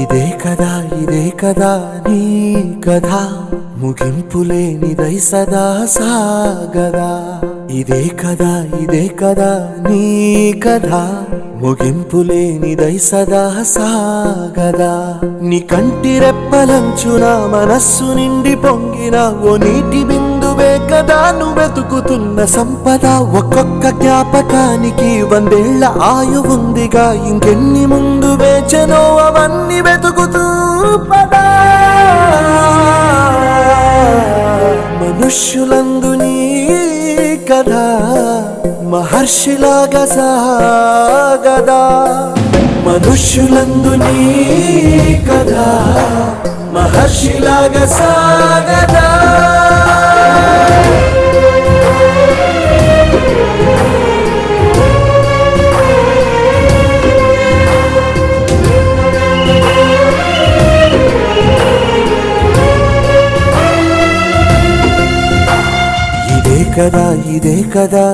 ఇదే కదా నీ కథ ముగింపులేనిదై సదా సాగదా ఇదే కదా నీ కథ ముగింపులేనిదై సదా సాగదా నీ కంటి రెప్పలంచున మనస్సు నిండి పొంగిన ఓ నీటి బిందువే కదా నువ్వు వెతుకుతున్న సంపద ఒక్కొక్క జ్ఞాపకానికి 100 ఏళ్ల ఆయువుందిగా ఇంకెన్ని ముందు వేచనో అవన్నీ వెతుకుతూ పదా మనుష్యులందు నీ కథ మహర్షిలాగా సాగదా మనుష్యులందు నీ కథ మహర్షిలాగా సాగదా ఇదే కదా